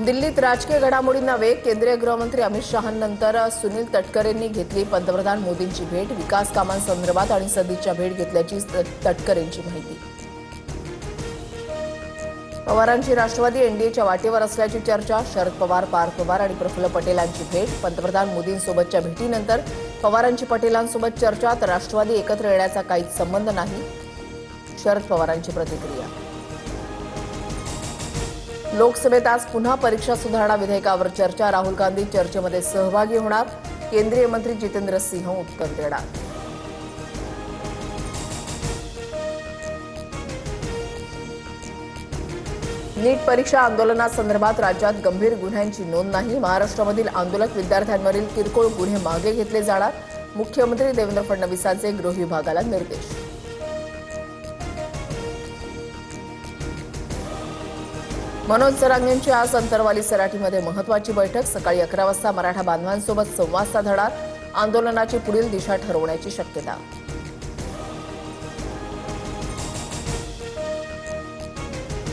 दिल्लीत राजकीय घडामोडींना वेग. केंद्रीय गृहमंत्री अमित शहांनंतर सुनील तटकरेंनी घेतली पंतप्रधान मोदींची भेट. विकास कामांसंदर्भात आणि सदिच्छा भेट घेतल्याची तटकरेंची माहिती. पवारांची राष्ट्रवादी एनडीएच्या वाटेवर असल्याची चर्चा. शरद पवार, पार्थ पवार आणि प्रफुल्ल पटेलांची भेट. पंतप्रधान मोदींसोबतच्या भेटीनंतर पवारांची पटेलांसोबत चर्चा. तर राष्ट्रवादी एकत्र येण्याचा काहीच संबंध नाही, शरद पवारांची प्रतिक्रिया. लोकसभेत आज पुन्हा परीक्षा सुधारणा विधेयकावर चर्चा. राहुल गांधी चर्चेमध्ये सहभागी होणार. केंद्रीय मंत्री जितेंद्र सिंह उत्तर देणार. नीट परीक्षा आंदोलनासंदर्भात राज्यात गंभीर गुन्ह्यांची नोंद नाही. महाराष्ट्रामधील आंदोलक विद्यार्थ्यांवरील किरकोळ गुन्हे मागे घेतले जाणार. मुख्यमंत्री देवेंद्र फडणवीसांचे गृह विभागाला निर्देश. मनोज जरांगेंची आज अंतरवाली सराटीमध्ये महत्वाची बैठक. सकाळी 11 वाजता मराठा बांधवांसोबत संवाद साधणार. आंदोलनाची पुढील दिशा ठरवण्याची शक्यता.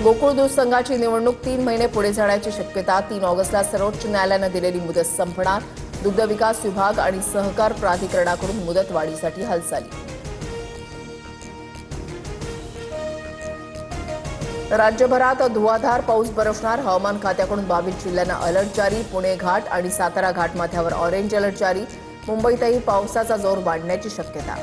गोकुळ दूध संघाची निवडणूक 3 महिने पुढे जाण्याची शक्यता. 3 ऑगस्टला सर्वोच्च न्यायालयानं दिलेली मुदत संपणार. दुग्ध विकास विभाग आणि सहकार प्राधिकरणाकडून मुदत वाढीसाठी हालचाली. राज्यभरात धुवाधार पाऊस बरसणार. हवामान खात्याकडून 22 जिल्ह्यांना अलर्ट जारी. पुणे घाट आणि सातारा घाटमाथ्यावर ऑरेंज अलर्ट जारी. मुंबईतही पावसाचा जोर वाढण्याची शक्यता.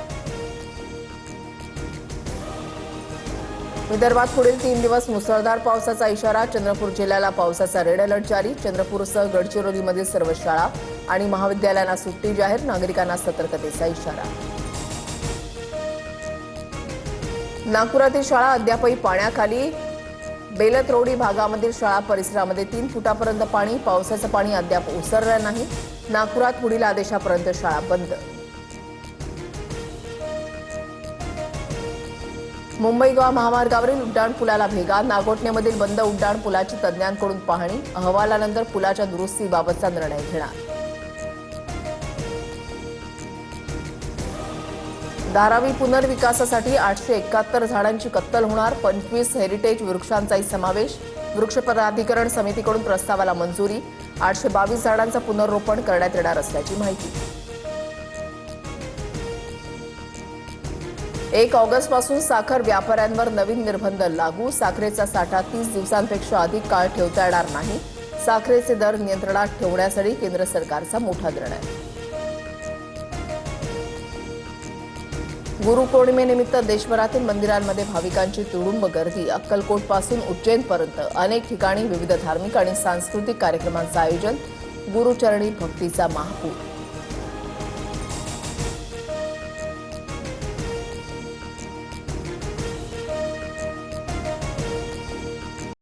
विदर्भात पुढील 3 दिवस मुसळधार पावसाचा इशारा. चंद्रपूर जिल्ह्याला पावसाचा रेड अलर्ट जारी. चंद्रपूरसह गडचिरोलीमधील सर्व शाळा आणि महाविद्यालयांना सुट्टी जाहीर. नागरिकांना सतर्कतेचा इशारा. नागपुरातील शाळा अद्यापही पाण्याखाली. बेलतरोडी भागामधील शाळा परिसरामध्ये 3 फुटापर्यंत पाणी. पावसाचं पाणी अद्याप ओसरलं नाही. नागपुरात पुढील आदेशापर्यंत शाळा बंद. मुंबई गोवा महामार्गावरील उड्डाणपुलाला भेगा. नागोठणेमधील बंद उड्डाणपुलाची तज्ज्ञांकडून पाहणी. अहवालानंतर पुलाच्या दुरुस्तीबाबतचा निर्णय घेणार. धारावी पुनर्विकासासाठी 871 झाडांची कत्तल होणार. 25 हेरिटेज वृक्षांचाही समावेश. वृक्ष प्राधिकरण समितीकडून प्रस्तावाला मंजुरी. 822 झाडांचं पुनर्रोपण करण्यात येणार असल्याची माहिती. 1 ऑगस्टपासून साखर व्यापाऱ्यांवर नवीन निर्बंध लागू. साखरेचा साठा 30 दिवसांपेक्षा अधिक काळ ठेवता येणार नाही. साखरेचे दर नियंत्रणात ठेवण्यासाठी केंद्र सरकारचा मोठा निर्णय. गुरुपौर्णिमेनिमित्त देशभरातील मंदिरांमध्ये भाविकांची तुडुंब गर्दी. अक्कलकोटपासून उज्जैनपर्यंत अनेक ठिकाणी विविध धार्मिक आणि सांस्कृतिक कार्यक्रमांचं आयोजन. गुरुचरणी भक्तीचा महापूर.